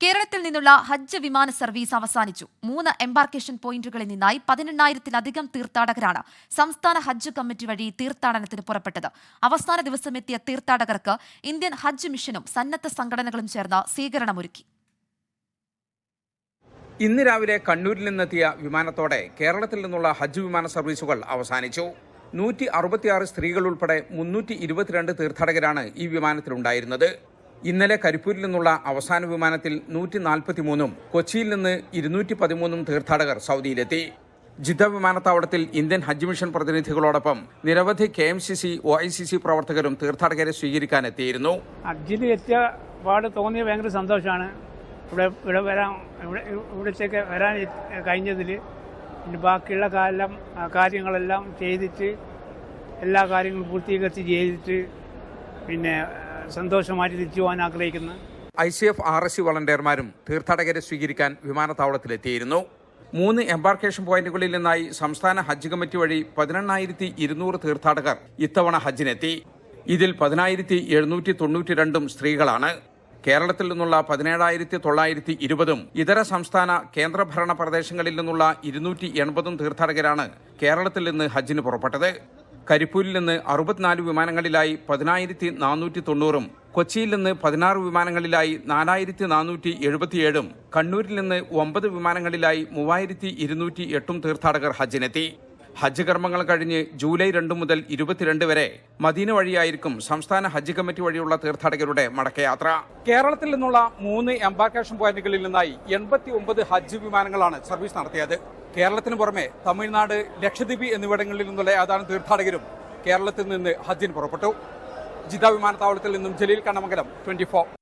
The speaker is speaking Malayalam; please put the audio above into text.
കേരളത്തിൽ നിന്നുള്ള ഹജ്ജ് വിമാന സർവീസ് അവസാനിച്ചു. 3 എംബാർക്കേഷൻ പോയിന്റുകളിൽ നിന്നായി 18,000-ലധികം തീർത്ഥാടകരാണ് സംസ്ഥാന ഹജ്ജ് കമ്മിറ്റി വഴി തീർത്ഥാടനത്തിന് പുറപ്പെട്ടത്. അവസാന ദിവസമെത്തിയ തീർത്ഥാടകർക്ക് ഇന്ത്യൻ ഹജ്ജ് മിഷനും സന്നദ്ധ സംഘടനകളും ചേർന്ന് സ്വീകരണമൊരുക്കി. ഇന്ന് രാവിലെ കണ്ണൂരിൽ നിന്നെത്തിയ വിമാനത്തോടെ കേരളത്തിൽ നിന്നുള്ള ഹജ്ജ് വിമാന സർവീസുകൾ അവസാനിച്ചു. 166 സ്ത്രീകൾ ഉൾപ്പെടെ 322 തീർത്ഥാടകരാണ് ഈ വിമാനത്തിലുണ്ടായിരുന്നത്. ഇന്നലെ കരിപ്പൂരിൽ നിന്നുള്ള അവസാന വിമാനത്തിൽ 143-ഉം കൊച്ചിയിൽ നിന്ന് 213-ഉം തീർത്ഥാടകർ സൗദിയിലെത്തി. ജിദ്ദ വിമാനത്താവളത്തിൽ ഇന്ത്യൻ ഹജ്ജ് മിഷൻ പ്രതിനിധികളോടൊപ്പം നിരവധി KMCC, OICC പ്രവർത്തകരും തീർത്ഥാടകരെ സ്വീകരിക്കാനെത്തിയിരുന്നു. ഹജ്ജിൽ എത്തിയ പാട് തോന്നിയ ഭയങ്കര സന്തോഷമാണ്. ഇവിടത്തേക്ക് വരാൻ കഴിഞ്ഞതിൽ ബാക്കിയുള്ള കാര്യങ്ങളെല്ലാം ചെയ്തിട്ട് എല്ലാ കാര്യങ്ങളും പൂർത്തീകരിച്ച് ചെയ്തിട്ട് പിന്നെ സന്തോഷമായിട്ട് തിരിച്ചു പോകാൻ ആഗ്രഹിക്കുന്നു. ICF RSC വളണ്ടിയർമാരും തീർത്ഥാടകരെ സ്വീകരിക്കാൻ വിമാനത്താവളത്തിലെത്തിയിരുന്നു. 3 എംബാർക്കേഷൻ പോയിന്റുകളിൽ നിന്നായി സംസ്ഥാന ഹജ്ജ് കമ്മിറ്റി വഴി 18,200 തീർത്ഥാടകർ ഇത്തവണ ഹജ്ജിനെത്തി. ഇതിൽ 10,792 സ്ത്രീകളാണ്. കേരളത്തിൽ നിന്നുള്ള 17,920-ഉം ഇതര സംസ്ഥാന കേന്ദ്രഭരണ പ്രദേശങ്ങളിൽ നിന്നുള്ള 280 തീർത്ഥാടകരാണ് കേരളത്തിൽ നിന്ന് ഹജ്ജിന് പുറപ്പെട്ടത്. കരിപ്പൂരിൽ നിന്ന് 64 വിമാനങ്ങളിലായി 10,490-ഉം കൊച്ചിയിൽ നിന്ന് 16 വിമാനങ്ങളിലായി 4,477-ഉം കണ്ണൂരിൽ നിന്ന് 9 വിമാനങ്ങളിലായി 3,208-ഉം തീർത്ഥാടകർ ഹജ്ജിനെത്തി. ഹജ്ജ് കർമ്മങ്ങൾ കഴിഞ്ഞ് ജൂലൈ 2 മുതൽ 22 വരെ മദീന വഴിയായിരിക്കും സംസ്ഥാന ഹജ്ജ് കമ്മിറ്റി വഴിയുള്ള തീർത്ഥാടകരുടെ മടക്കയാത്ര. കേരളത്തിൽ നിന്നുള്ള 3 എംബാർക്കേഷൻ പോയിന്റുകളിൽ നിന്നായി 89 ഹജ്ജ് വിമാനങ്ങളാണ് സർവീസ് നടത്തിയത്. കേരളത്തിന് പുറമെ തമിഴ്നാട്, ലക്ഷദ്വീപ് എന്നിവിടങ്ങളിൽ നിന്നുള്ള ഏതാനും തീർത്ഥാടകരും കേരളത്തിൽ നിന്ന് ഹജ്ജിന് പുറപ്പെട്ടു. ജിദ്ദ വിമാനത്താവളത്തിൽ നിന്നും ജലീൽ കണ്ണമംഗലം, 24.